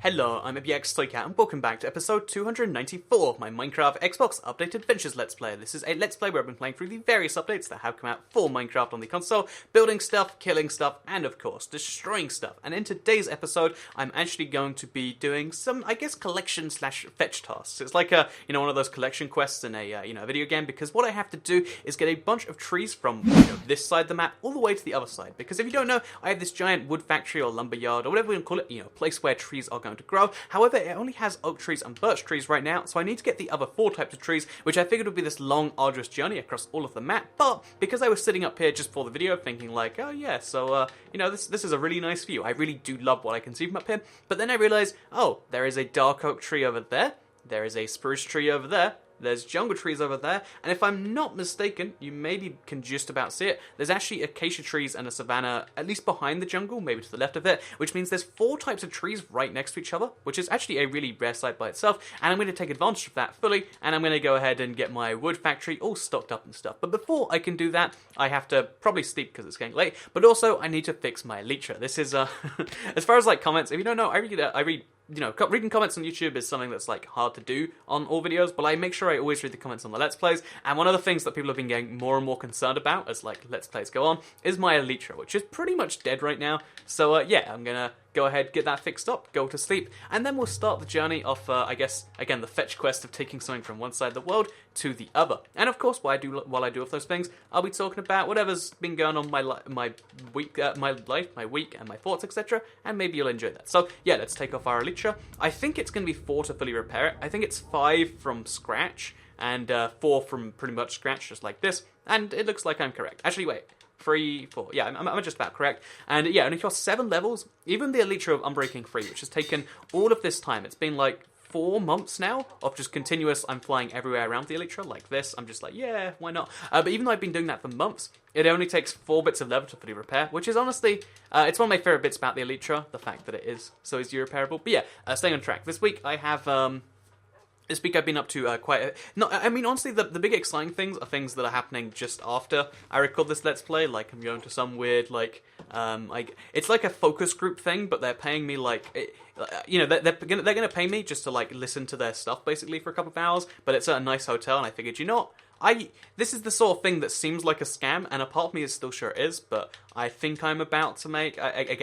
Hello, I'm Toycat and welcome back to episode 294 of my Minecraft Xbox Update Adventures Let's Play. This is a Let's Play where I've been playing through the various updates that have come out for Minecraft on the console, building stuff, killing stuff, and of course, destroying stuff. And in today's episode, I'm actually going to be doing some, I guess, collection slash fetch tasks. It's like a, one of those collection quests in a, video game, because what I have to do is get a bunch of trees from, this side of the map all the way to the other side. Because if you don't know, I have this giant wood factory or lumber yard or whatever we can call it, place where trees are going to grow. However, it only has oak trees and birch trees right now, so I need to get the other 4 types of trees, which I figured would be this long, arduous journey across all of the map. But because I was sitting up here just for the video thinking like, oh yeah, so, this is a really nice view. I really do love what I can see from up here. But then I realized, oh, there is a dark oak tree over there. There is a spruce tree over there. There's jungle trees over there, and if I'm not mistaken, you maybe can just about see it, there's actually acacia trees and a savanna, at least behind the jungle, maybe to the left of it, which means there's 4 types of trees right next to each other, which is actually a really rare sight by itself, and I'm going to take advantage of that fully, and I'm going to go ahead and get my wood factory all stocked up and stuff. But before I can do that, I have to probably sleep because it's getting late, but also I need to fix my elytra. This is, as far as like comments, if you don't know, I read reading comments on YouTube is something that's like hard to do on all videos, but I make sure I always read the comments on the Let's Plays, and one of the things that people have been getting more and more concerned about as like Let's Plays go on is my elytra, which is pretty much dead right now. So yeah, I'm gonna go ahead, get that fixed up, go to sleep, and then we'll start the journey of, I guess, again, the fetch quest of taking something from one side of the world to the other. And of course, while I do all those things, I'll be talking about whatever's been going on my week, my life, my week, and my thoughts, etc. And maybe you'll enjoy that. So yeah, let's take off our elytra. I think it's going to be 4 to fully repair it. I think it's 5 from scratch and 4 from pretty much scratch, just like this. And it looks like I'm correct. Actually, wait. 3, 4. Yeah, I'm just about correct. And yeah, and across 7 levels, even the Elytra of Unbreaking Free, which has taken all of this time. It's been like 4 months now of just continuous, I'm flying everywhere around the Elytra like this. I'm just like, yeah, why not? But even though I've been doing that for months, it only takes 4 bits of leather to fully repair, which is honestly, it's one of my favorite bits about the Elytra, the fact that it is so easy repairable. But yeah, staying on track. This week I have, this week I've been up to honestly, the big exciting things are things that are happening just after I record this Let's Play. Like, I'm going to some weird, it's like a focus group thing, but they're paying me, they're gonna pay me just to, listen to their stuff, basically, for a couple of hours, but it's at a nice hotel, and I figured, this is the sort of thing that seems like a scam, and a part of me is still sure it is, but I think I'm about to make, I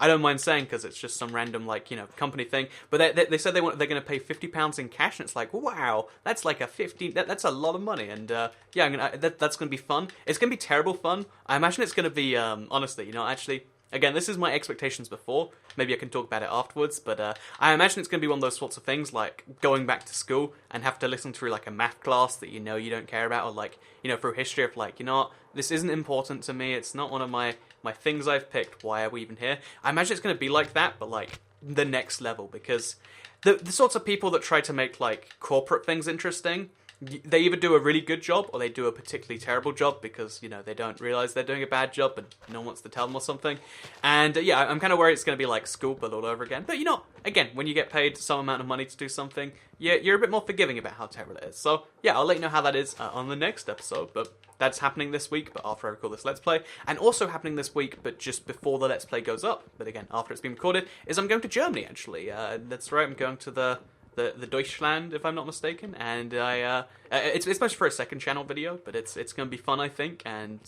don't mind saying, because it's just some random, company thing, but they said they're going to pay £50 in cash, and it's like, wow, that's like that's a lot of money, and yeah, that's going to be fun. It's going to be terrible fun. I imagine it's going to be, honestly, again, this is my expectations before. Maybe I can talk about it afterwards, but I imagine it's going to be one of those sorts of things, like going back to school and have to listen through, a math class that you don't care about, or, through history of, what, this isn't important to me, it's not one of my things I've picked, why are we even here? I imagine it's going to be like that, but, the next level, because the sorts of people that try to make, corporate things interesting, they either do a really good job or they do a particularly terrible job because, they don't realize they're doing a bad job and no one wants to tell them or something. And yeah, I'm kind of worried it's going to be like school but all over again. But again, when you get paid some amount of money to do something, you're a bit more forgiving about how terrible it is. So yeah, I'll let you know how that is on the next episode. But that's happening this week, but after I record this Let's Play. And also happening this week, but just before the Let's Play goes up, but again, after it's been recorded, is I'm going to Germany, actually. That's right, I'm going to the Deutschland, if I'm not mistaken, and it's mostly for a second channel video, but it's going to be fun, I think, and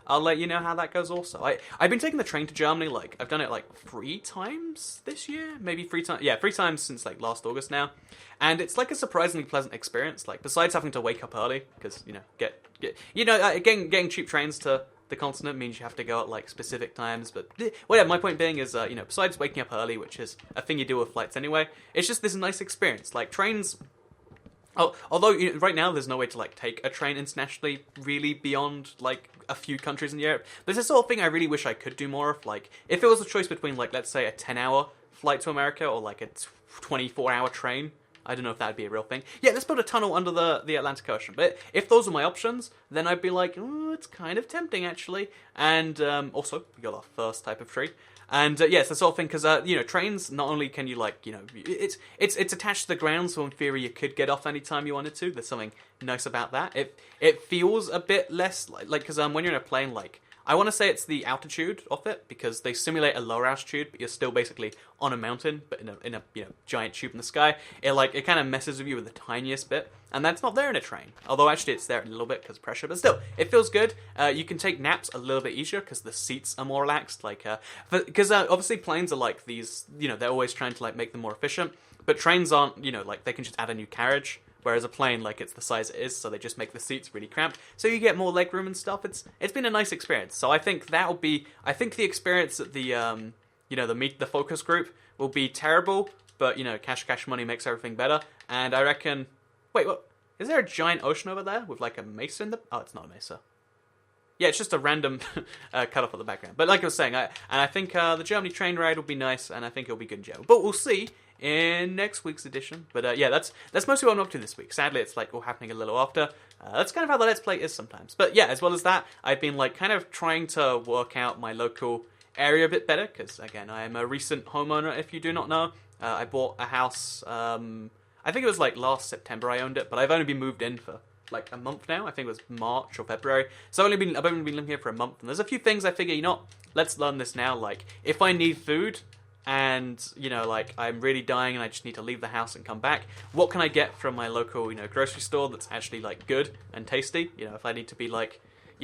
I'll let you know how that goes also. I've been taking the train to Germany, I've done it 3 times this year, maybe 3 times, yeah, 3 times since last August now, and it's a surprisingly pleasant experience, besides having to wake up early, because, getting cheap trains to the continent means you have to go at specific times, but yeah, my point being is besides waking up early, which is a thing you do with flights anyway, it's just this nice experience. Trains, although right now there's no way to take a train internationally really beyond a few countries in Europe, there's a sort of thing I really wish I could do more of. If it was a choice between let's say a 10-hour flight to America or a 24-hour train, I don't know if that'd be a real thing. Yeah, let's build a tunnel under the Atlantic Ocean. But if those are my options, then I'd be like, oh, it's kind of tempting, actually. And also, we got our first type of tree. And yeah, it's the sort of thing, because, trains, not only can you, it's attached to the ground, so in theory you could get off anytime you wanted to. There's something nice about that. It feels a bit less, because when you're in a plane, I want to say it's the altitude of it, because they simulate a lower altitude, but you're still basically on a mountain, but in a giant tube in the sky. It kind of messes with you with the tiniest bit, and that's not there in a train. Although actually it's there a little bit because of pressure, but still, it feels good. You can take naps a little bit easier because the seats are more relaxed. Because obviously planes are like these, they're always trying to make them more efficient, but trains aren't, they can just add a new carriage. Whereas a plane, it's the size it is, so they just make the seats really cramped. So you get more legroom and stuff. It's been a nice experience. So I think that'll be. I think the experience at the the focus group will be terrible, but cash money makes everything better. And I reckon. Wait, what? Is there a giant ocean over there with a mesa in the? Oh, it's not a mesa. Yeah, it's just a random cut off of the background. But like I was saying, I think the Germany train ride will be nice, and I think it'll be good in general. But we'll see in next week's edition. But yeah, that's mostly what I'm up to this week. Sadly, it's all happening a little after. That's kind of how the Let's Play is sometimes. But yeah, as well as that, I've been kind of trying to work out my local area a bit better, because again, I am a recent homeowner, if you do not know. I bought a house, I think it was last September I owned it, but I've only been moved in for a month now. I think it was March or February. So I've only been living here for a month, and there's a few things I figure, let's learn this now. If I need food, and I'm really dying and I just need to leave the house and come back, what can I get from my local grocery store that's actually good and tasty? If I need to be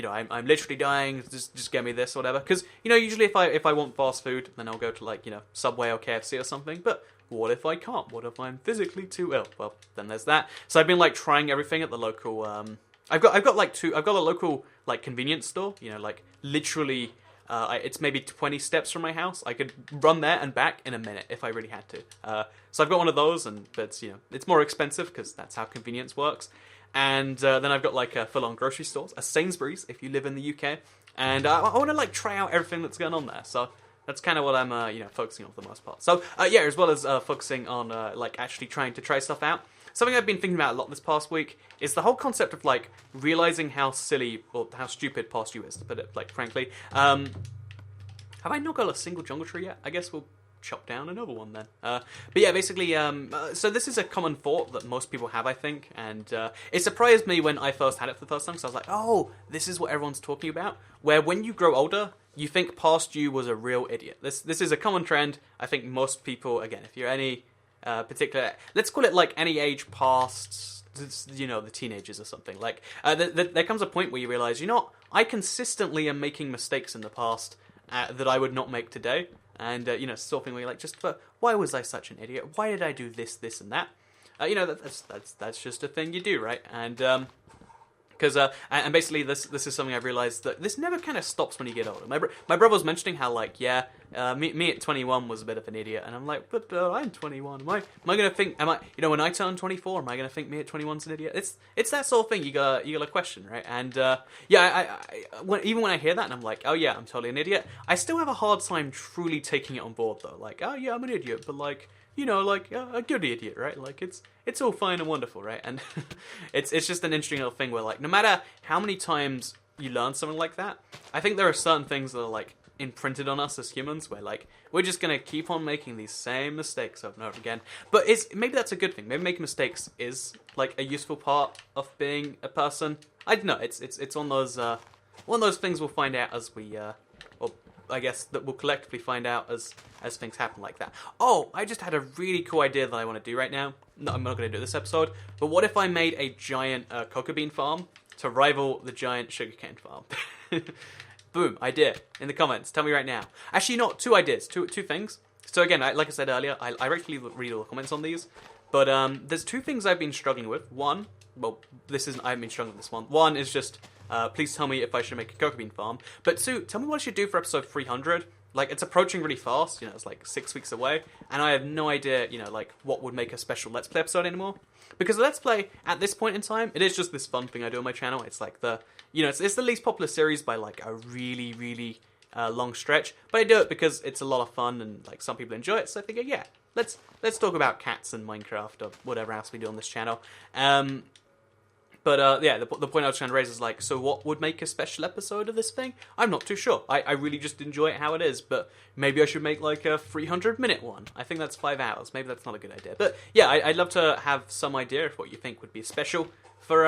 I'm literally dying, just get me this or whatever. Because usually if I want fast food, then I'll go to Subway or KFC or something. But what if I can't? What if I'm physically too ill? Well, then there's that. So I've been trying everything at the local. I've got a local convenience store. Literally. It's maybe 20 steps from my house. I could run there and back in a minute if I really had to. So I've got one of those, but it's more expensive because that's how convenience works. And then I've got a full-on grocery stores, a Sainsbury's if you live in the UK, and I want to try out everything that's going on there. So that's kind of what I'm focusing on for the most part. So yeah, as well as focusing on actually trying to try stuff out. Something I've been thinking about a lot this past week is the whole concept of realizing how silly or how stupid past you is, to put it frankly. Have I not got a single jungle tree yet? I guess we'll chop down another one then. But yeah, basically, so this is a common thought that most people have, I think, and it surprised me when I first had it for the first time. So I was like, oh, this is what everyone's talking about. Where when you grow older, you think past you was a real idiot. This is a common trend. I think most people, again, if you're any particular, let's call it any age past, the teenagers or something. There comes a point where you realize, I consistently am making mistakes in the past that I would not make today. And, sort of thing where you're why was I such an idiot? Why did I do this, and that? That's just a thing you do, right? And, because and basically this is something I've realized that this never kind of stops when you get older. My brother was mentioning how me at 21 was a bit of an idiot, and I'm but I'm 21. Am I gonna think? When I turn 24, am I gonna think me at 21's an idiot? It's that sort of thing you gotta question, right? And even when I hear that and I'm oh yeah, I'm totally an idiot, I still have a hard time truly taking it on board though. Oh yeah, I'm an idiot, but a good idiot, right? It's all fine and wonderful, right? And it's just an interesting little thing where no matter how many times you learn something like that, I think there are certain things that are imprinted on us as humans where we're just gonna keep on making these same mistakes over and over again. But maybe that's a good thing. Maybe making mistakes is a useful part of being a person. I don't know. It's one of those things we'll find out as we or I guess that we'll collectively find out as things happen like that. Oh, I just had a really cool idea that I want to do right now. No, I'm not going to do this episode. But what if I made a giant cocoa bean farm to rival the giant sugarcane farm? Boom, idea. In the comments, tell me right now. Actually, not two ideas, two things. So again, like I said earlier, I regularly read all the comments on these. But there's two things I've been struggling with. One, I haven't been struggling with this one. One is just, please tell me if I should make a cocoa bean farm. But two, tell me what I should do for episode 300. It's approaching really fast, it's 6 weeks away, and I have no idea, what would make a special Let's Play episode anymore. Because the Let's Play, at this point in time, it is just this fun thing I do on my channel. It's it's the least popular series by, a really, really long stretch. But I do it because it's a lot of fun, and, some people enjoy it, so I figure, yeah, let's talk about cats and Minecraft, or whatever else we do on this channel. But But yeah, the point I was trying to raise is like, so what would make a special episode of this thing? I'm not too sure. I really just enjoy it how it is, but maybe I should make like a 300-minute one. I think that's 5 hours. Maybe that's not a good idea. But yeah, I'd love to have some idea of what you think would be special for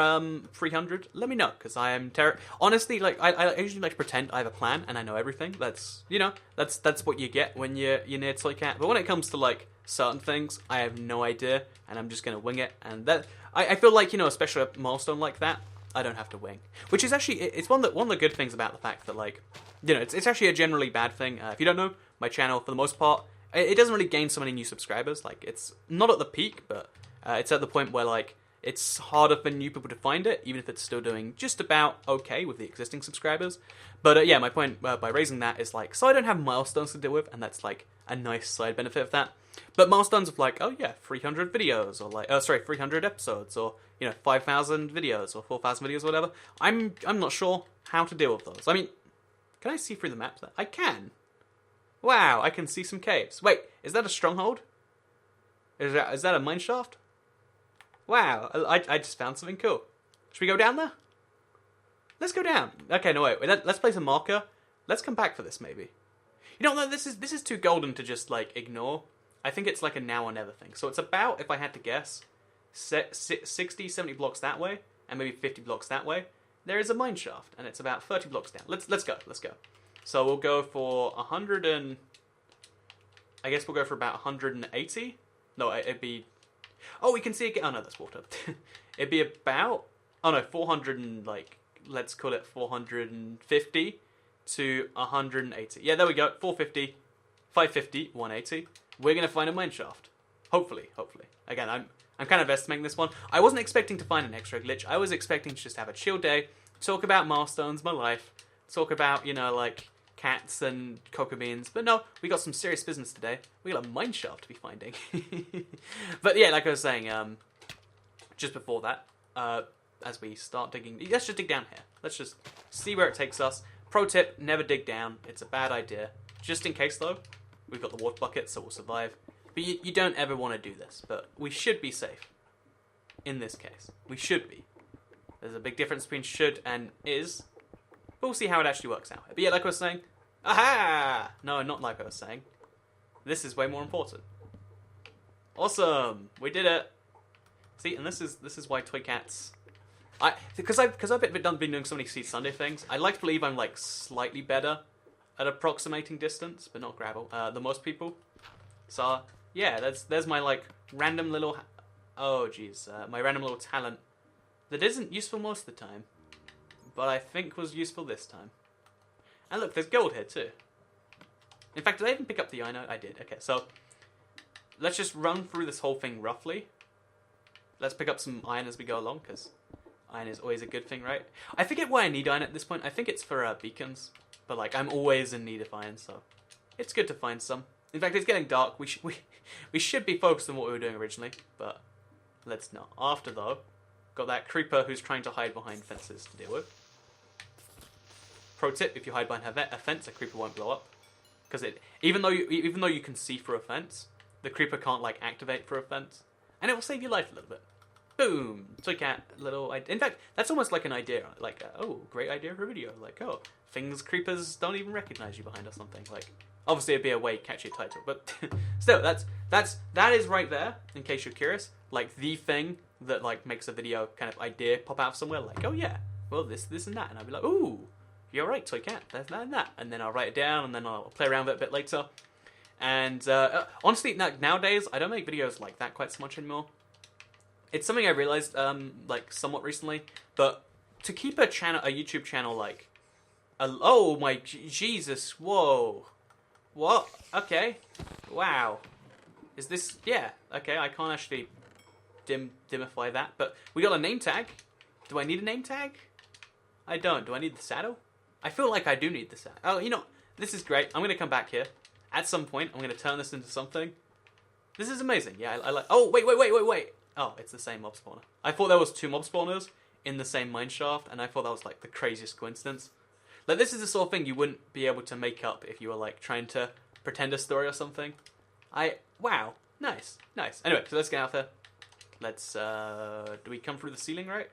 300. Let me know, because I am honestly, like, I usually like to pretend I have a plan and I know everything. That's, you know, that's what you get when you're near Toy Cat. But when it comes to like certain things, I have no idea, and I'm just gonna wing it. And that I feel like, you know, especially a milestone like that, I don't have to wing, which is actually, it's one of the good things about the fact that, like, you know, it's actually a generally bad thing. If you don't know, my channel for the most part, it doesn't really gain so many new subscribers. Like, it's not at the peak, but it's at the point where, like, it's harder for new people to find it, even if it's still doing just about okay with the existing subscribers. But yeah, my point by raising that is like, so I don't have milestones to deal with, and that's like a nice side benefit of that. But milestones of like, oh yeah, 300 videos, or like, 300 episodes, or, you know, 5,000 videos, or 4,000 videos, or whatever. I'm not sure how to deal with those. I mean, can I see through the map there? I can. Wow, I can see some caves. Wait, is that a stronghold? Is that a mineshaft? Wow, I just found something cool. Should we go down there? Let's go down. Okay, no, wait. Let's place a marker. Let's come back for this, maybe. You know, no, this is too golden to just, like, ignore. I think it's like a now or never thing. So it's about, if I had to guess, 60, 70 blocks that way, and maybe 50 blocks that way. There is a mine shaft, and it's about 30 blocks down. Let's go. So we'll go for 100 and... I guess we'll go for about 180. No, it'd be... Oh, we can see it get... Oh, no, that's water. It'd be about... Oh, no, 400 and, like... Let's call it 450 to 180. Yeah, there we go. 450, 550, 180. We're going to find a mine shaft. Hopefully. Again, I'm kind of estimating this one. I wasn't expecting to find an extra glitch. I was expecting to just have a chill day, talk about milestones, my life, talk about, you know, like, cats and cocoa beans. But no, we got some serious business today. We got a mine shaft to be finding. But yeah, like I was saying, just before that, as we start digging, let's just dig down here. Let's just see where it takes us. Pro tip, never dig down. It's a bad idea. Just in case, though, we've got the water bucket, so we'll survive. But you don't ever want to do this. But we should be safe. In this case. We should be. There's a big difference between should and is. But we'll see how it actually works out. But yeah, like I was saying... Aha! No, not like I was saying. This is way more important. Awesome! We did it! See, and this is why Toy Cats... Because I've been doing so many Seed Sunday things, I like to believe I'm, like, slightly better at approximating distance, but not gravel, than most people. So, yeah, there's my, like, random little... Oh, jeez. My random little talent that isn't useful most of the time, but I think was useful this time. And look, there's gold here, too. In fact, did I even pick up the iron? I did. Okay, so let's just run through this whole thing roughly. Let's pick up some iron as we go along, because... iron is always a good thing, right? I forget why I need iron at this point. I think it's for beacons. But, like, I'm always in need of iron, so... it's good to find some. In fact, it's getting dark. We should be focused on what we were doing originally. But, let's not. After, though, got that creeper who's trying to hide behind fences to deal with. Pro tip, if you hide behind a fence, a creeper won't blow up. Because even though you can see through a fence, the creeper can't, like, activate through a fence. And it will save your life a little bit. Boom! Toy Cat, little... In fact, that's almost like an idea. Like, oh, great idea for a video. Like, oh, things creepers don't even recognize you behind or something. Like, obviously it'd be a way catchy title, but still, that is right there, in case you're curious. Like, the thing that, like, makes a video kind of idea pop out somewhere. Like, oh yeah, well, this and that. And I'll be like, ooh, you're right, Toy Cat, there's that and that. And then I'll write it down, and then I'll play around with it a bit later. And, honestly, nowadays, I don't make videos like that quite so much anymore. It's something I realized, like, somewhat recently, but to keep a YouTube channel, like, oh my Jesus, whoa, what, okay, wow, is this, yeah, okay, I can't actually dimify that, but we got a name tag. Do I need a name tag? I don't. Do I need the saddle? I feel like I do need the saddle. Oh, you know, this is great. I'm going to come back here. At some point, I'm going to turn this into something. This is amazing. Yeah, I like... Oh, wait. Oh, it's the same mob spawner. I thought there was 2 mob spawners in the same mineshaft, and I thought that was, like, the craziest coincidence. Like, this is the sort of thing you wouldn't be able to make up if you were, like, trying to pretend a story or something. Wow. Nice. Anyway, so let's get out there. Let's, do we come through the ceiling, right?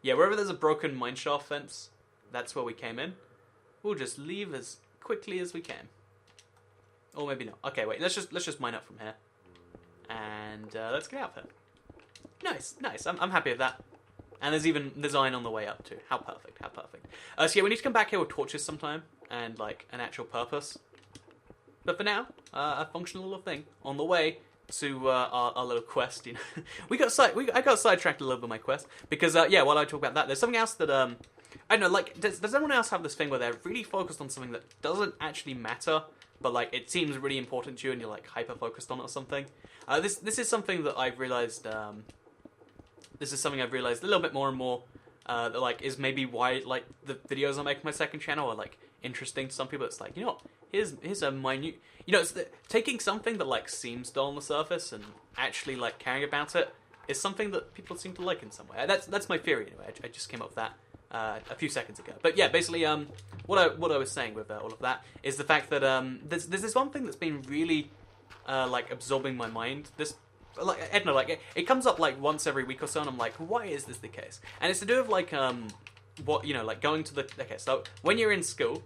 Yeah, wherever there's a broken mineshaft fence, that's where we came in. We'll just leave as quickly as we can. Or maybe not. Okay, wait, let's just mine up from here. And let's get out of here. Nice. I'm happy with that. And there's even design on the way up too. How perfect. So yeah, we need to come back here with torches sometime and like an actual purpose. But for now, a functional little thing on the way to our little quest. You know, I got sidetracked a little bit with my quest because while I talk about that, there's something else that I don't know. Like, does anyone else have this thing where they're really focused on something that doesn't actually matter, but like it seems really important to you and you're like hyper focused on it or something? This is something that I've realized. This is something I've realized a little bit more and more. That like is maybe why like the videos I make on my second channel are like interesting to some people. It's like, you know what? Here's a minute. You know, taking something that like seems dull on the surface and actually like caring about it is something that people seem to like in some way. That's my theory anyway. I just came up with that a few seconds ago. But yeah, basically, what I was saying with all of that is the fact that there's this one thing that's been really like absorbing my mind. This. Like, I don't know, like, it comes up, like, once every week or so, and I'm like, why is this the case? And it's to do with, like, what, you know, like, going to the... Okay, so, when you're in school,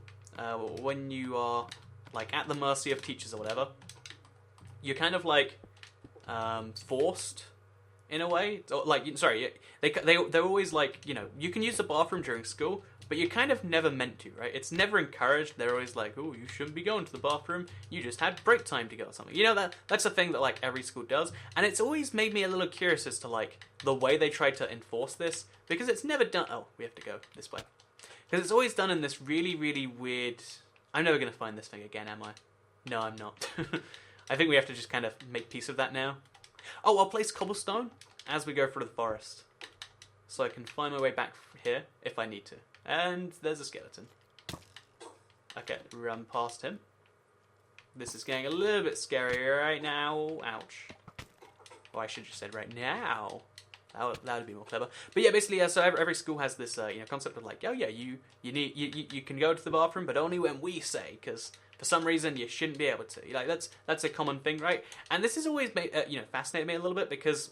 when you are, like, at the mercy of teachers or whatever, you're kind of, like, forced, in a way. Or, like, sorry, they're always, like, you know, you can use the bathroom during school, but you're kind of never meant to, right? It's never encouraged. They're always like, oh, you shouldn't be going to the bathroom. You just had break time to go or something. You know, that's a thing that, like, every school does. And it's always made me a little curious as to, like, the way they try to enforce this. Because it's never done... Oh, we have to go this way. Because it's always done in this really, really weird... I'm never going to find this thing again, am I? No, I'm not. I think we have to just kind of make peace with that now. Oh, I'll place cobblestone as we go through the forest. So I can find my way back here if I need to. And there's a skeleton. Okay, run past him. This is getting a little bit scary right now. Ouch. Oh, I should have just said right now. That would be more clever. But yeah, basically, so every school has this, concept of like, oh yeah, you can go to the bathroom, but only when we say, because for some reason you shouldn't be able to. Like that's a common thing, right? And this has always made, fascinated me a little bit because.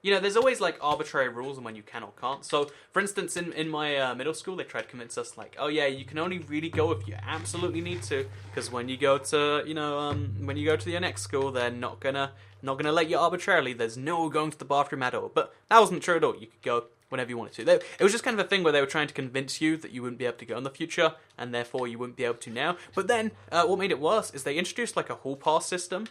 You know, there's always, like, arbitrary rules on when you can or can't. So, for instance, in my middle school, they tried to convince us, like, oh, yeah, you can only really go if you absolutely need to. Because when you go to, when you go to your next school, they're not gonna let you arbitrarily. There's no going to the bathroom at all. But that wasn't true at all. You could go whenever you wanted to. It was just kind of a thing where they were trying to convince you that you wouldn't be able to go in the future, and therefore you wouldn't be able to now. But then, what made it worse is they introduced, like, a hall pass system.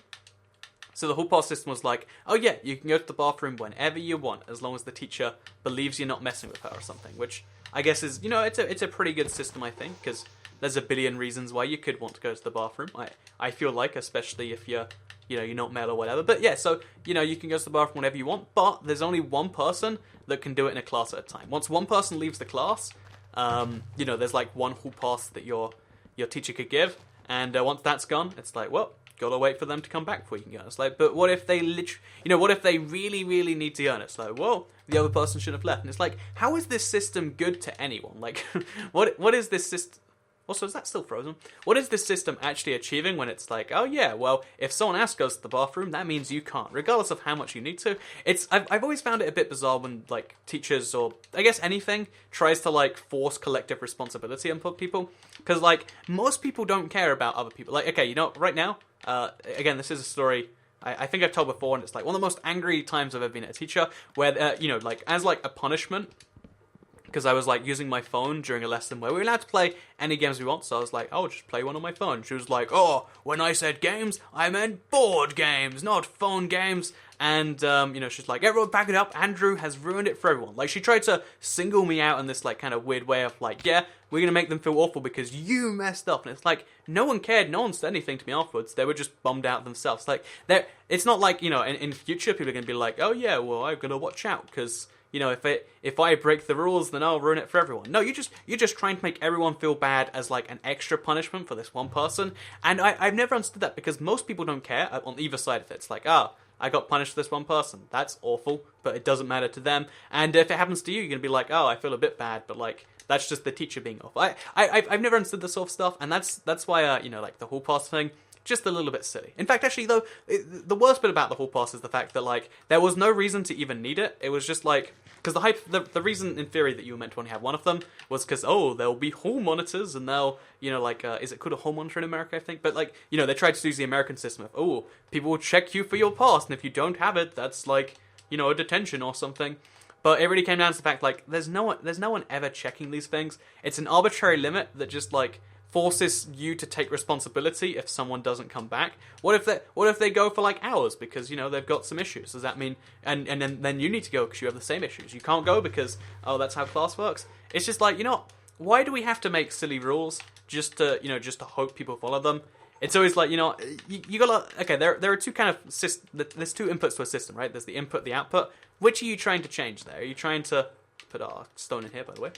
So the hall pass system was like, oh yeah, you can go to the bathroom whenever you want, as long as the teacher believes you're not messing with her or something, which I guess is, it's a pretty good system, I think, because there's a billion reasons why you could want to go to the bathroom, I feel like, especially if you're not male or whatever. But yeah, so, you can go to the bathroom whenever you want, but there's only one person that can do it in a class at a time. Once one person leaves the class, there's like one hall pass that your teacher could give, and once that's gone, it's like, well, gotta wait for them to come back before you can go. It's like, but what if they what if they really, really need to go? And it's like, well, the other person should have left. And it's like, how is this system good to anyone? Like, what is this system? Also, is that still frozen? What is this system actually achieving when it's like, oh yeah, well, if someone else goes to the bathroom, that means you can't, regardless of how much you need to. I've always found it a bit bizarre when, like, teachers or, I guess, anything tries to, like, force collective responsibility on people. Because, like, most people don't care about other people. Like, okay, right now, again, this is a story I think I've told before, and it's, like, one of the most angry times I've ever been at a teacher, where, like, as, like, a punishment, because I was, like, using my phone during a lesson where we were allowed to play any games we want, so I was like, oh, just play one on my phone. She was like, oh, when I said games, I meant board games, not phone games. And, she's like, everyone back it up, Andrew has ruined it for everyone. Like, she tried to single me out in this, like, kind of weird way of, like, yeah, we're gonna make them feel awful because you messed up. And it's like, no one cared, no one said anything to me afterwards, they were just bummed out themselves. Like, it's not like, in future people are gonna be like, oh yeah, well, I've gotta watch out, because... if I break the rules, then I'll ruin it for everyone. No, you're just trying to make everyone feel bad as, like, an extra punishment for this one person. And I've never understood that, because most people don't care on either side of it. It's like, I got punished for this one person. That's awful, but it doesn't matter to them. And if it happens to you, you're going to be like, oh, I feel a bit bad, but, like, that's just the teacher being off. I've never understood this sort of stuff, and that's why, like, the hall pass thing just a little bit silly. In fact, actually, though, the worst bit about the hall pass is the fact that, like, there was no reason to even need it. It was just, like, because the reason, in theory, that you were meant to only have one of them was because, oh, there'll be hall monitors, and they'll, you know, like, is it called a hall monitor in America, I think? But, like, you know, they tried to use the American system of, oh, people will check you for your pass, and if you don't have it, that's, like, you know, a detention or something. But it really came down to the fact, like, there's no one ever checking these things. It's an arbitrary limit that just, like, forces you to take responsibility if someone doesn't come back. What if they go for like hours because, you know, they've got some issues? Does that mean and then you need to go because you have the same issues? You can't go because, oh, that's how class works. It's just like, you know, why do we have to make silly rules just to hope people follow them? It's always like, you know, you gotta, okay, there are two kind of there's two inputs to a system, right? There's the input, the output. Which are you trying to change there? Are you trying to put our stone in here, by the way?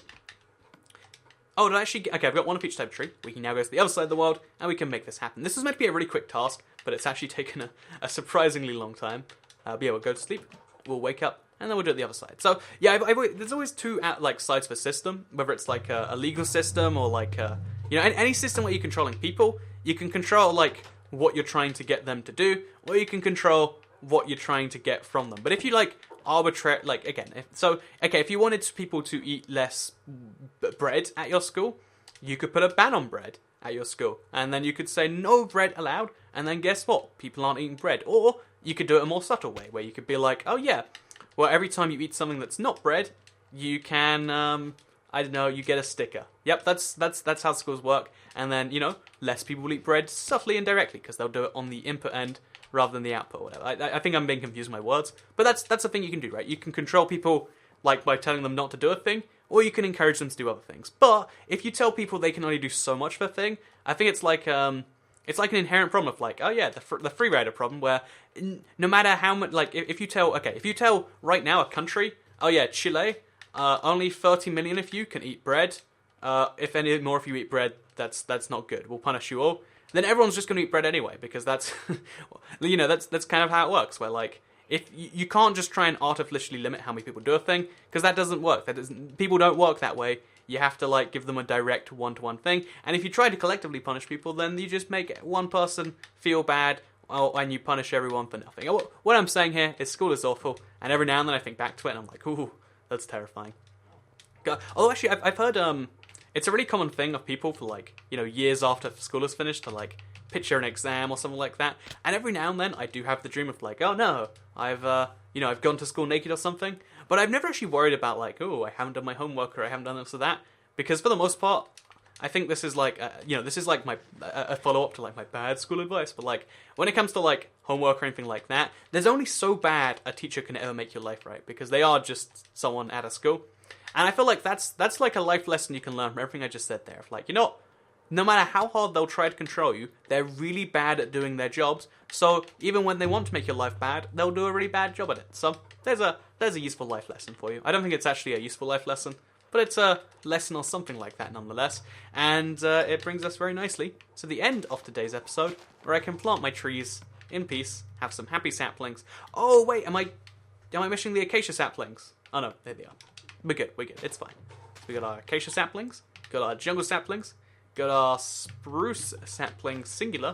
Oh, did I actually... Okay, I've got one of each type of tree. We can now go to the other side of the world, and we can make this happen. This was meant to be a really quick task, but it's actually taken a surprisingly long time. But yeah, we'll go to sleep, we'll wake up, and then we'll do it the other side. So, yeah, there's always two like sides of a system, whether it's like a legal system or like, you know, any system where you're controlling people. You can control, like, what you're trying to get them to do, or you can control what you're trying to get from them. But if you, like, arbitrary, like, again, if you wanted people to eat less bread at your school, you could put a ban on bread at your school, and then you could say no bread allowed, and then guess what? People aren't eating bread. Or you could do it a more subtle way, where you could be like, oh yeah, well, every time you eat something that's not bread, you can, I don't know, you get a sticker. Yep, that's how schools work. And then, you know, less people will eat bread subtly and directly, because they'll do it on the input end rather than the output or whatever. I think I'm being confused with my words, but that's a thing you can do, right? You can control people, like, by telling them not to do a thing, or you can encourage them to do other things. But if you tell people they can only do so much of a thing, I think it's like an inherent problem of, like, oh yeah, the free rider problem, where no matter how much, like, if you tell right now a country, oh yeah, Chile, only 30 million of you can eat bread. If any more of you eat bread, that's not good. We'll punish you all. Then everyone's just going to eat bread anyway, because that's, you know, that's kind of how it works, where, like, if you can't just try and artificially limit how many people do a thing, because that doesn't work. People don't work that way. You have to, like, give them a direct one-to-one thing, and if you try to collectively punish people, then you just make one person feel bad, and you punish everyone for nothing. What I'm saying here is school is awful, and every now and then I think back to it, and I'm like, ooh, that's terrifying. Although, actually, I've heard, it's a really common thing of people for, like, you know, years after school is finished to, like, picture an exam or something like that. And every now and then I do have the dream of, like, oh no, I've gone to school naked or something. But I've never actually worried about, like, oh, I haven't done my homework or I haven't done this or that. Because for the most part, I think this is like, this is like a follow-up to, like, my bad school advice. But, like, when it comes to, like, homework or anything like that, there's only so bad a teacher can ever make your life right. Because they are just someone at a school. And I feel like that's like a life lesson you can learn from everything I just said there. Like, you know, no matter how hard they'll try to control you, they're really bad at doing their jobs. So even when they want to make your life bad, they'll do a really bad job at it. So there's a useful life lesson for you. I don't think it's actually a useful life lesson, but it's a lesson or something like that nonetheless. And it brings us very nicely to the end of today's episode, where I can plant my trees in peace, have some happy saplings. Oh wait, am I missing the acacia saplings? Oh no, there they are. We're good, it's fine. We got our acacia saplings, got our jungle saplings, got our spruce saplings singular,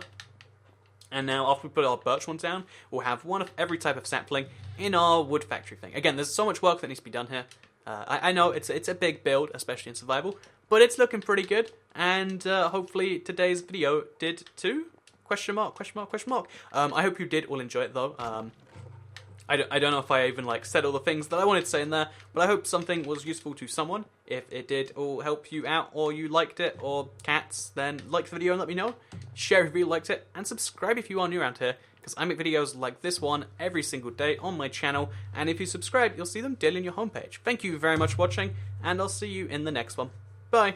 and now after we put our birch ones down, we'll have one of every type of sapling in our wood factory thing. Again, there's so much work that needs to be done here. I know it's a big build, especially in survival, but it's looking pretty good, and hopefully today's video did too? Question mark. I hope you did all enjoy it though. I don't know if I even, like, said all the things that I wanted to say in there, but I hope something was useful to someone. If it did all help you out, or you liked it, or cats, then like the video and let me know. Share if you liked it, and subscribe if you are new around here, because I make videos like this one every single day on my channel, and if you subscribe, you'll see them daily on your homepage. Thank you very much for watching, and I'll see you in the next one. Bye!